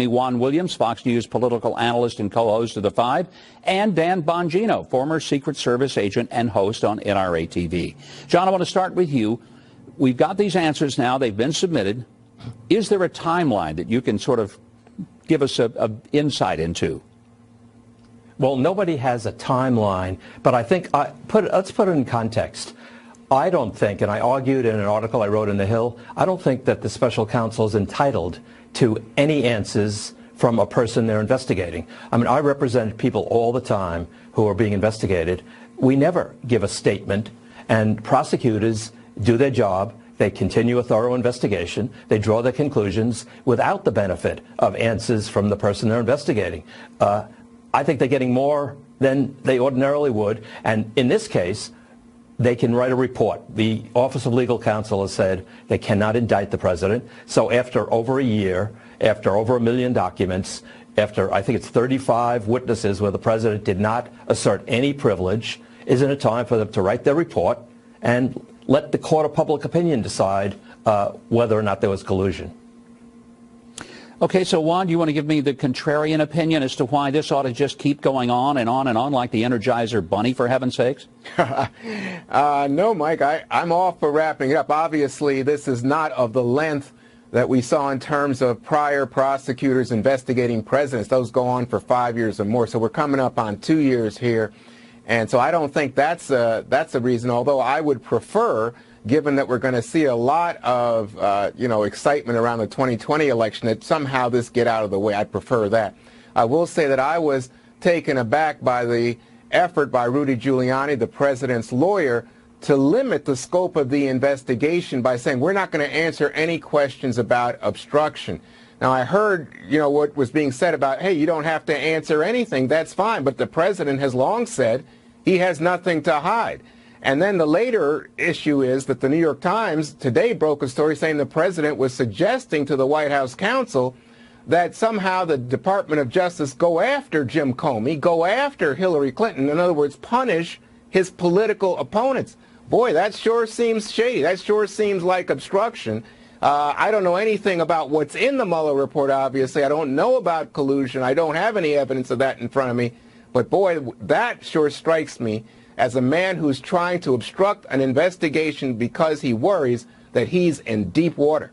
Juan Williams, Fox News political analyst and co-host of The Five, and Dan Bongino, former Secret Service agent and host on NRA TV. John, I want to start with you. We've got these answers now. They've been submitted. Is there a timeline that you can sort of give us a insight into? Well, nobody has a timeline, but I think let's put it in context. I don't think, and I argued in an article I wrote in The Hill, I don't think that the special counsel is entitled to any answers from a person they're investigating. I mean, I represent people all the time who are being investigated. We never give a statement, and prosecutors do their job. They continue a thorough investigation. They draw their conclusions without the benefit of answers from the person they're investigating. I think they're getting more than they ordinarily would, and in this case, they can write a report. The Office of Legal Counsel has said they cannot indict the president. So after over a year, after over 1 million documents, after I think it's 35 witnesses where the president did not assert any privilege, isn't it time for them to write their report and let the court of public opinion decide whether or not there was collusion? Okay, so Juan, do you want to give me the contrarian opinion as to why this ought to just keep going on and on and on like the Energizer Bunny, for heaven's sakes? No, Mike, I'm all for wrapping it up. Obviously, this is not of the length that we saw in terms of prior prosecutors investigating presidents. Those go on for 5 years or more. So we're coming up on 2 years here. And so I don't think that's a reason, although I would prefer, given that we're going to see a lot of, excitement around the 2020 election, that somehow this get out of the way. I prefer that. I will say that I was taken aback by the effort by Rudy Giuliani, the president's lawyer, to limit the scope of the investigation by saying we're not going to answer any questions about obstruction. Now, I heard, what was being said about, hey, you don't have to answer anything. That's fine. But the president has long said he has nothing to hide. And then the later issue is that the New York Times today broke a story saying the president was suggesting to the White House counsel that somehow the Department of Justice go after Jim Comey, go after Hillary Clinton, in other words, punish his political opponents. Boy, that sure seems shady. That sure seems like obstruction. I don't know anything about what's in the Mueller report, obviously. I don't know about collusion. I don't have any evidence of that in front of me. But boy, that sure strikes me as a man who's trying to obstruct an investigation because he worries that he's in deep water.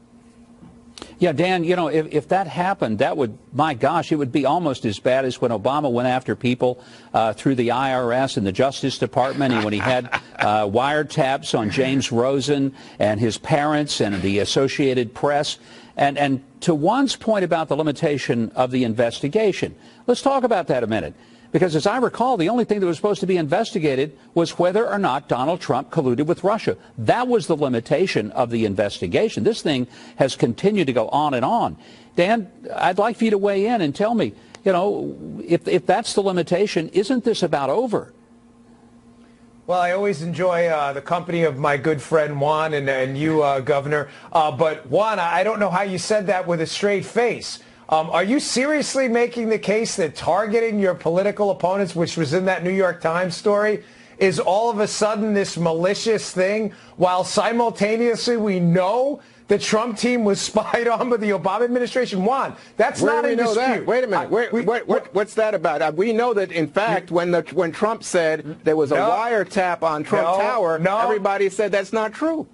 Yeah, Dan, if that happened, that would, my gosh, it would be almost as bad as when Obama went after people through the IRS and the Justice Department, and when he had wiretaps on James Rosen and his parents and the Associated Press. And to Juan's point about the limitation of the investigation, let's talk about that a minute. Because as I recall, the only thing that was supposed to be investigated was whether or not Donald Trump colluded with Russia. That was the limitation of the investigation. This thing has continued to go on and on. Dan, I'd like for you to weigh in and tell me, if that's the limitation, isn't this about over? Well, I always enjoy the company of my good friend Juan and you, Governor. But Juan, I don't know how you said that with a straight face. Are you seriously making the case that targeting your political opponents, which was in that New York Times story, is all of a sudden this malicious thing, while simultaneously we know the Trump team was spied on by the Obama administration? Juan, that's not in dispute. That? Wait a minute. What's that about? We know that, in fact, when Trump said there was a wiretap on Trump Tower, everybody said that's not true.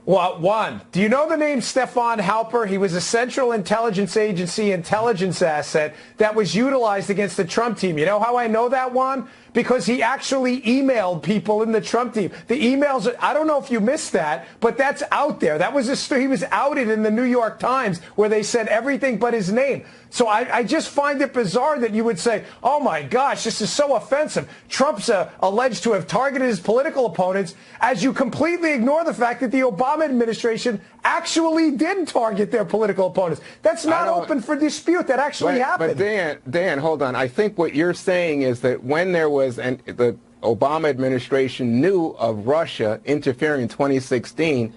Well, Juan, do you know the name Stefan Halper? He was a Central Intelligence Agency intelligence asset that was utilized against the Trump team. You know how I know that, Juan? Because he actually emailed people in the Trump team. The emails, I don't know if you missed that, but that's out there. That was he was outed in the New York Times where they said everything but his name. So I just find it bizarre that you would say, oh my gosh, this is so offensive. Trump's alleged to have targeted his political opponents, as you completely ignore the fact that the Obama administration actually did target their political opponents. That's not open for dispute. That actually happened. But Dan, hold on. I think what you're saying is that when there was the Obama administration knew of Russia interfering in 2016,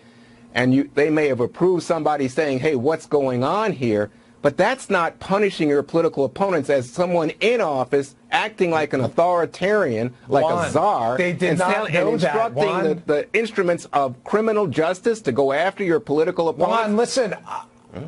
and they may have approved somebody saying, hey, what's going on here? But that's not punishing your political opponents as someone in office acting like an authoritarian, like Juan, a czar, they did not and instructing the instruments of criminal justice to go after your political opponents. Juan, listen,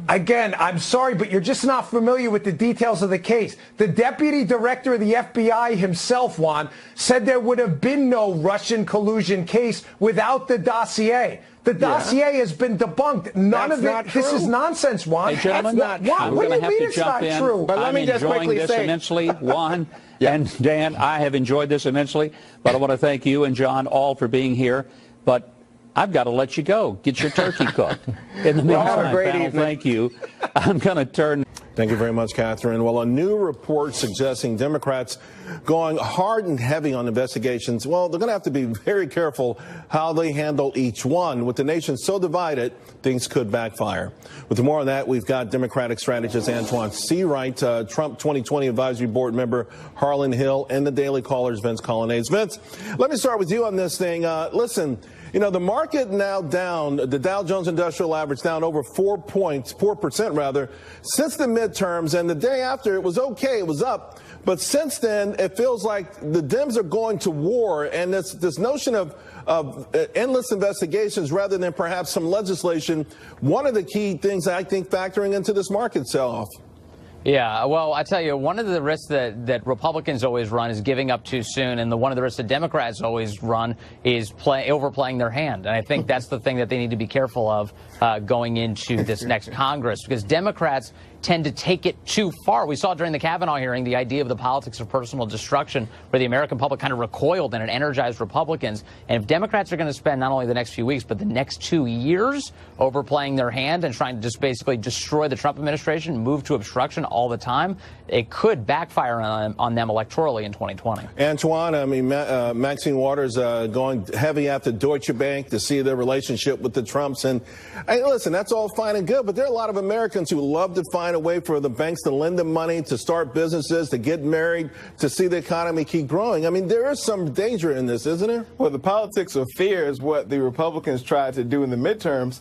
Again, I'm sorry, but you're just not familiar with the details of the case. The deputy director of the FBI himself, Juan, said there would have been no Russian collusion case without the dossier. The dossier has been debunked. None of it. This is nonsense, Juan. Hey, gentlemen, That's not I'm true. What do going you to have mean to it's jump not in. true? But let I'm me just enjoying quickly this say, immensely, Juan and Dan. I have enjoyed this immensely, but I want to thank you and John all for being here. But I've got to let you go. Get your turkey cooked. In the meantime, panel, thank you. I'm going to turn. Thank you very much, Catherine. Well, a new report suggesting Democrats going hard and heavy on investigations. Well, they're going to have to be very careful how they handle each one. With the nation so divided, things could backfire. With more on that, we've got Democratic strategist Antoine Seawright, Trump 2020 Advisory Board member Harlan Hill, and the Daily Caller's Vince Colonnese. Vince, let me start with you on this thing. Listen, you know, the market now down, the Dow Jones Industrial Average down over 4% rather, since the midterms, and the day after it was okay, it was up. But since then, it feels like the Dems are going to war, and this notion of endless investigations rather than perhaps some legislation, one of the key things I think factoring into this market sell-off. Yeah, well, I tell you, one of the risks that Republicans always run is giving up too soon, and one of the risks that Democrats always run is overplaying their hand. And I think that's the thing that they need to be careful of going into this next Congress, because Democrats tend to take it too far. We saw during the Kavanaugh hearing the idea of the politics of personal destruction, where the American public kind of recoiled and it energized Republicans. And if Democrats are going to spend not only the next few weeks, but the next 2 years overplaying their hand and trying to just basically destroy the Trump administration, move to obstruction all the time, it could backfire on them electorally in 2020. Antoine, I mean, Maxine Waters going heavy after Deutsche Bank to see their relationship with the Trumps. And listen, that's all fine and good, but there are a lot of Americans who love to find a way for the banks to lend them money, to start businesses, to get married, to see the economy keep growing. I mean, there is some danger in this, isn't there? Well, the politics of fear is what the Republicans tried to do in the midterms,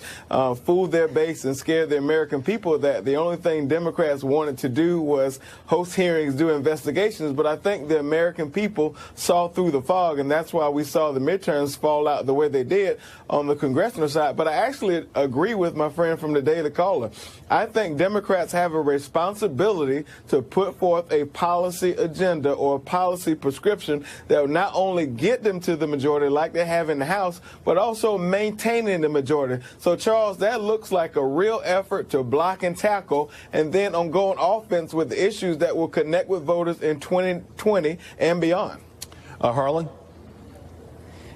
fool their base and scare the American people that the only thing Democrats wanted to do was host hearings, do investigations. But I think the American people saw through the fog, and that's why we saw the midterms fall out the way they did on the congressional side. But I actually agree with my friend from the Daily Caller. I think Democrats have a responsibility to put forth a policy agenda or a policy prescription that will not only get them to the majority like they have in the House, but also maintaining the majority. So, Charles, that looks like a real effort to block and tackle, and then on going offense with the issues that will connect with voters in 2020 and beyond. Harlan?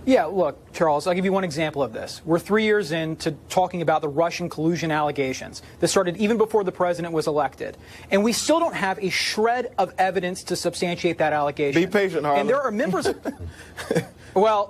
Yeah, look, Charles, I'll give you one example of this. We're 3 years into talking about the Russian collusion allegations. This started even before the president was elected. And we still don't have a shred of evidence to substantiate that allegation. Be patient, Harlan. And there are members of... Well,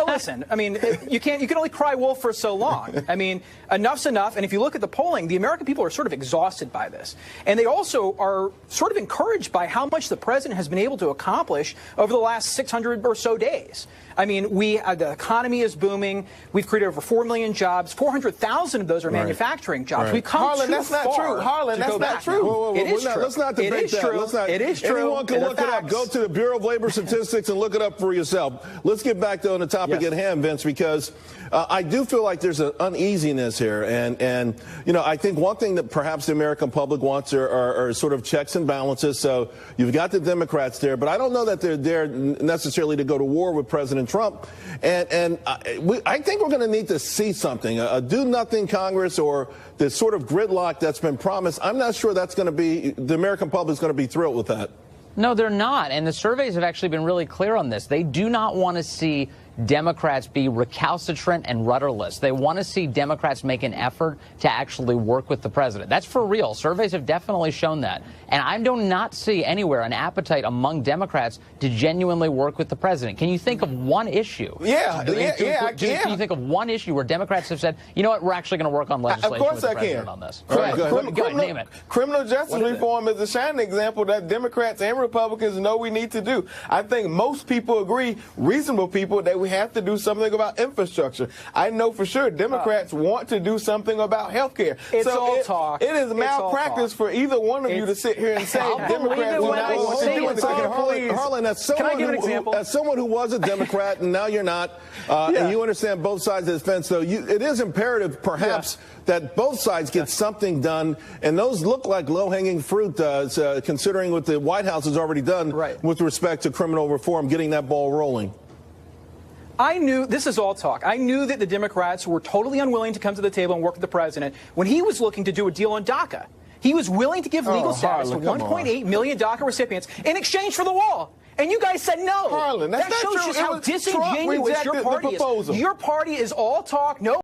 listen, I mean, you can only cry wolf for so long. I mean, enough's enough. And if you look at the polling, the American people are sort of exhausted by this. And they also are sort of encouraged by how much the president has been able to accomplish over the last 600 or so days. I mean, the economy is booming. We've created over 4 million jobs. 400,000 of those are manufacturing jobs. We've come Harlan, too that's not far true. Harlan, that's not true. It is true. Let's not debate that. It is true. Anyone can look it up. Go to the Bureau of Labor Statistics and look it up for yourself. Let's get back to the topic at hand, Vince, because I do feel like there's an uneasiness here. And you know, I think one thing that perhaps the American public wants are sort of checks and balances. So you've got the Democrats there, but I don't know that they're there necessarily to go to war with President Trump. And I think we're going to need to see something, a do-nothing Congress or the sort of gridlock that's been promised. I'm not sure that's going to be, the American public is going to be thrilled with that. No, they're not. And the surveys have actually been really clear on this. They do not want to see Democrats be recalcitrant and rudderless. They want to see Democrats make an effort to actually work with the president. That's for real. Surveys have definitely shown that. And I do not see anywhere an appetite among Democrats to genuinely work with the president. Can you think of one issue? Can you think of one issue where Democrats have said, you know what, we're actually going to work on legislation with the president on this? Go ahead, name it. Criminal justice reform is a shining example that Democrats and Republicans know we need to do. I think most people agree, reasonable people, that we we have to do something about infrastructure. I know for sure Democrats want to do something about health care. It's all talk. It is malpractice for either one of you to sit here and say Democrats do not want to do anything. Harlan, as someone who was a Democrat and now you're not, and you understand both sides of the fence, though, it is imperative, perhaps, that both sides get something done, and those look like low-hanging fruit, considering what the White House has already done with respect to criminal reform, getting that ball rolling. I knew, this is all talk, I knew that the Democrats were totally unwilling to come to the table and work with the president when he was looking to do a deal on DACA. He was willing to give legal status to 1.8 million DACA recipients in exchange for the wall. And you guys said no. Harlan, that shows just how disingenuous your party is. Your party is all talk, no